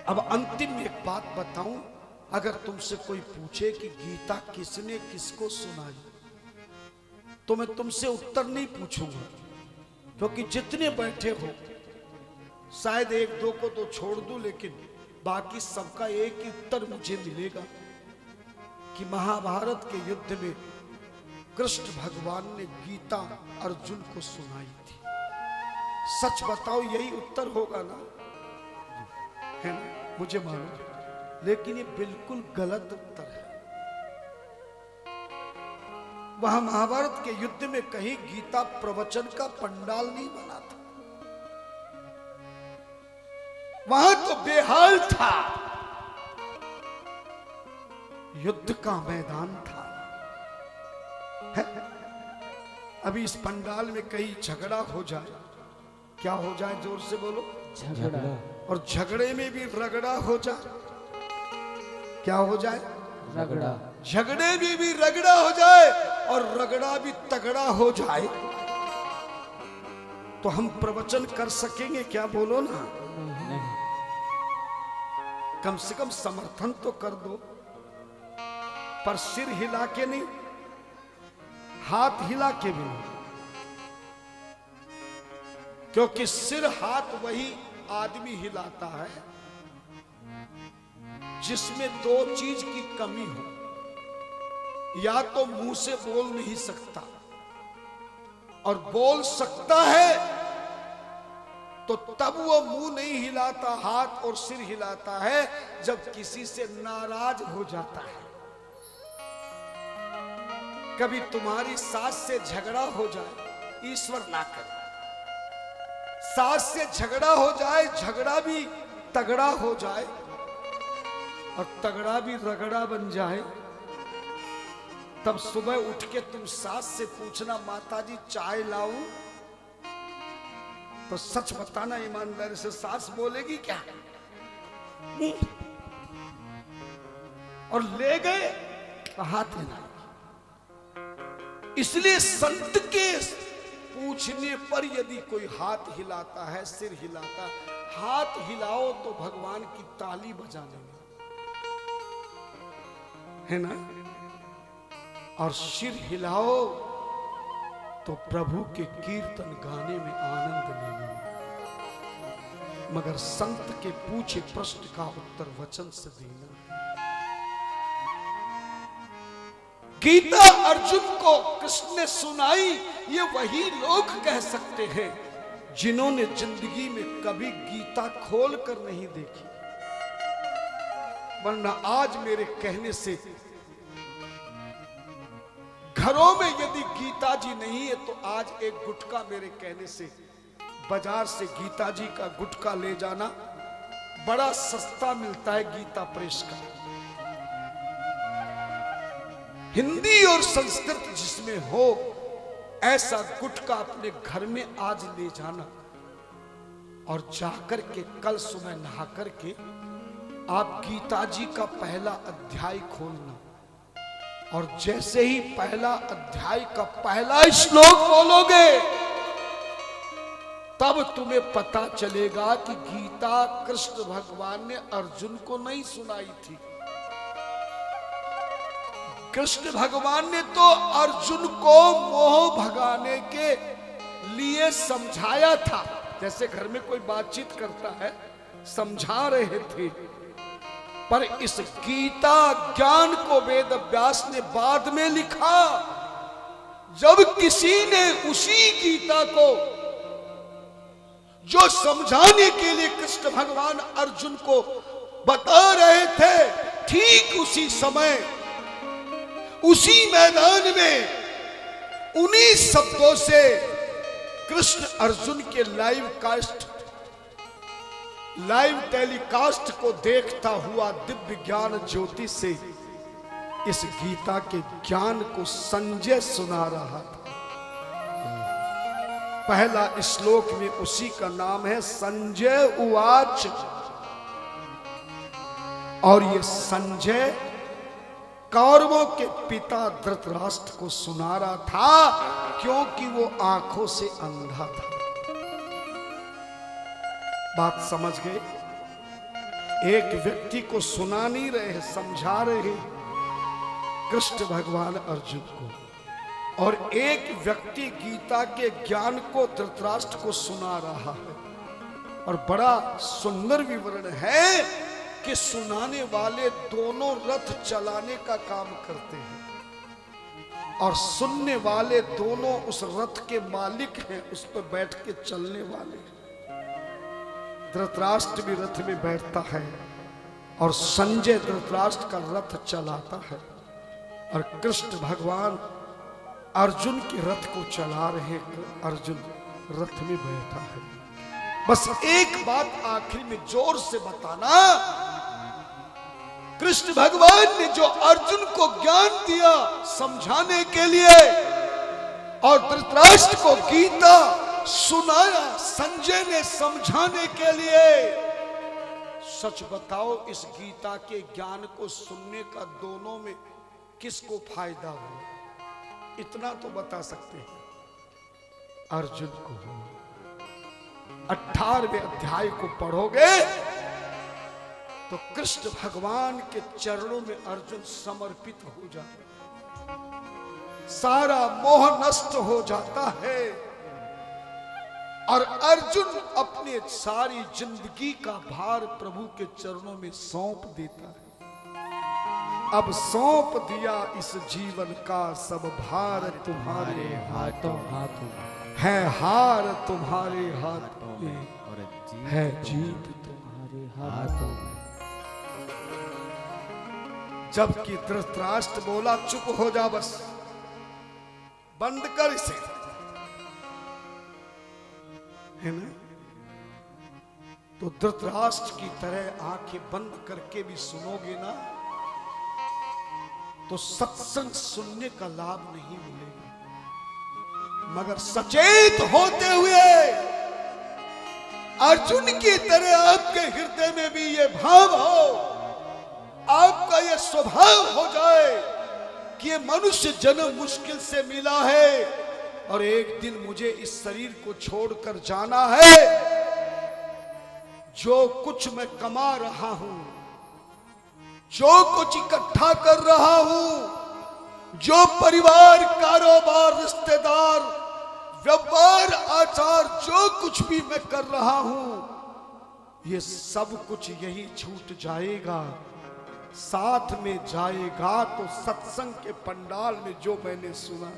अब अंतिम एक बात बताऊं, अगर तुमसे कोई पूछे कि गीता किसने किसको सुनाई, तो मैं तुमसे उत्तर नहीं पूछूंगा, क्योंकि जितने बैठे हो शायद एक दो को तो छोड़ दूं, लेकिन बाकी सबका एक ही उत्तर मुझे मिलेगा कि महाभारत के युद्ध में कृष्ण भगवान ने गीता अर्जुन को सुनाई थी। सच बताओ, यही उत्तर होगा ना? है ना? मुझे मालूम, लेकिन ये बिल्कुल गलत उत्तर है। वहां महाभारत के युद्ध में कहीं गीता प्रवचन का पंडाल नहीं बना था, वहां तो बेहाल था, युद्ध का मैदान था। है? अभी इस पंडाल में कहीं झगड़ा हो जाए, क्या हो जाए? जोर से बोलो। झगड़ा। और झगड़े में भी रगड़ा हो जाए, क्या हो जाए? रगड़ा। झगड़े में भी रगड़ा हो जाए और रगड़ा भी तगड़ा हो जाए, तो हम प्रवचन कर सकेंगे क्या? बोलो ना। नहीं। कम से कम समर्थन तो कर दो, पर सिर हिला के नहीं, हाथ हिला के भी नहीं, क्योंकि सिर हाथ वही आदमी हिलाता है जिसमें दो चीज की कमी हो, या तो मुंह से बोल नहीं सकता, और बोल सकता है तो तब वो मुंह नहीं हिलाता, हाथ और सिर हिलाता है जब किसी से नाराज हो जाता है। कभी तुम्हारी सास से झगड़ा हो जाए, ईश्वर ना करे, सास से झगड़ा हो जाए, झगड़ा भी तगड़ा हो जाए और तगड़ा भी रगड़ा बन जाए, तब सुबह उठ के तुम सास से पूछना, माताजी चाय लाऊं? तो सच बताना ईमानदारी से, सास बोलेगी क्या? और ले गए तो हाथ हिलाएगी। इसलिए संत के पूछने पर यदि कोई हाथ हिलाता है, सिर हिलाता, हाथ हिलाओ तो भगवान की ताली बजाने में, है ना? और सिर हिलाओ तो प्रभु के कीर्तन गाने में, आनंद लेने में। मगर संत के पूछे प्रश्न का उत्तर वचन से देना। गीता अर्जुन को कृष्ण ने सुनाई, ये वही लोग कह सकते हैं जिन्होंने जिंदगी में कभी गीता खोल कर नहीं देखी। वरना आज मेरे कहने से घरों में यदि गीता जी नहीं है, तो आज एक गुटखा मेरे कहने से बाजार से गीता जी का गुटखा ले जाना, बड़ा सस्ता मिलता है गीता प्रेस का। हिंदी और संस्कृत जिसमें हो, ऐसा गुटखा अपने घर में आज ले जाना, और जाकर के कल सुबह नहा करके आप गीता जी का पहला अध्याय खोलना, और जैसे ही पहला अध्याय का पहला श्लोक बोलोगे, तब तुम्हें पता चलेगा कि गीता कृष्ण भगवान ने अर्जुन को नहीं सुनाई थी। कृष्ण भगवान ने तो अर्जुन को मोह भगाने के लिए समझाया था, जैसे घर में कोई बातचीत करता है, समझा रहे थे। पर इस गीता ज्ञान को वेद व्यास ने बाद में लिखा, जब किसी ने उसी गीता को जो समझाने के लिए कृष्ण भगवान अर्जुन को बता रहे थे, ठीक उसी समय उसी मैदान में उन्हीं शब्दों से कृष्ण अर्जुन के लाइव टेलीकास्ट को देखता हुआ दिव्य ज्ञान ज्योति से इस गीता के ज्ञान को संजय सुना रहा था। पहला श्लोक में उसी का नाम है संजय उवाच, और ये संजय कौरवों के पिता धृतराष्ट्र को सुना रहा था, क्योंकि वो आंखों से अंधा था। बात समझ गए? एक व्यक्ति को सुना नहीं रहे, समझा रहे हैं कृष्ण भगवान अर्जुन को, और एक व्यक्ति गीता के ज्ञान को धृतराष्ट्र को सुना रहा है। और बड़ा सुंदर विवरण है कि सुनाने वाले दोनों रथ चलाने का काम करते हैं और सुनने वाले दोनों उस रथ के मालिक हैं, उस पर बैठ के चलने वाले। धृतराष्ट्र भी रथ में बैठता है और संजय धृतराष्ट्र का रथ चलाता है और कृष्ण भगवान अर्जुन के रथ को चला रहे। अर्जुन रथ में बैठा है। बस एक बात आखिर में जोर से बताना, कृष्ण भगवान ने जो अर्जुन को ज्ञान दिया समझाने के लिए और धृतराष्ट्र को गीता सुनाया संजय ने समझाने के लिए, सच बताओ इस गीता के ज्ञान को सुनने का दोनों में किसको फायदा हो? इतना तो बता सकते हैं, अर्जुन को। 18वें अध्याय को पढ़ोगे तो कृष्ण भगवान के चरणों में अर्जुन समर्पित हो जाता है, सारा मोह नष्ट हो जाता है और अर्जुन अपने सारी जिंदगी का भार प्रभु के चरणों में सौंप देता है। अब सौंप दिया इस जीवन का सब भार तुम्हारे हाथों है, हार तुम्हारे हाथों में है, जीत तुम्हारे हाथों में। जबकि धृतराष्ट्र बोला चुप हो जा, बस बंद कर इसे, है ना? तो धृतराष्ट्र की तरह आंखें बंद करके भी सुनोगे ना तो सत्संग सुनने का लाभ नहीं मिलेगा। मगर सचेत होते हुए अर्जुन की तरह आपके हृदय में भी ये भाव हो, आपका ये स्वभाव हो जाए कि ये मनुष्य जन्म मुश्किल से मिला है और एक दिन मुझे इस शरीर को छोड़कर जाना है। जो कुछ मैं कमा रहा हूं, जो कुछ इकट्ठा कर रहा हूं, जो परिवार, कारोबार, रिश्तेदार, व्यापार, आचार, जो कुछ भी मैं कर रहा हूं, ये सब कुछ यही छूट जाएगा। साथ में जाएगा तो सत्संग के पंडाल में जो मैंने सुना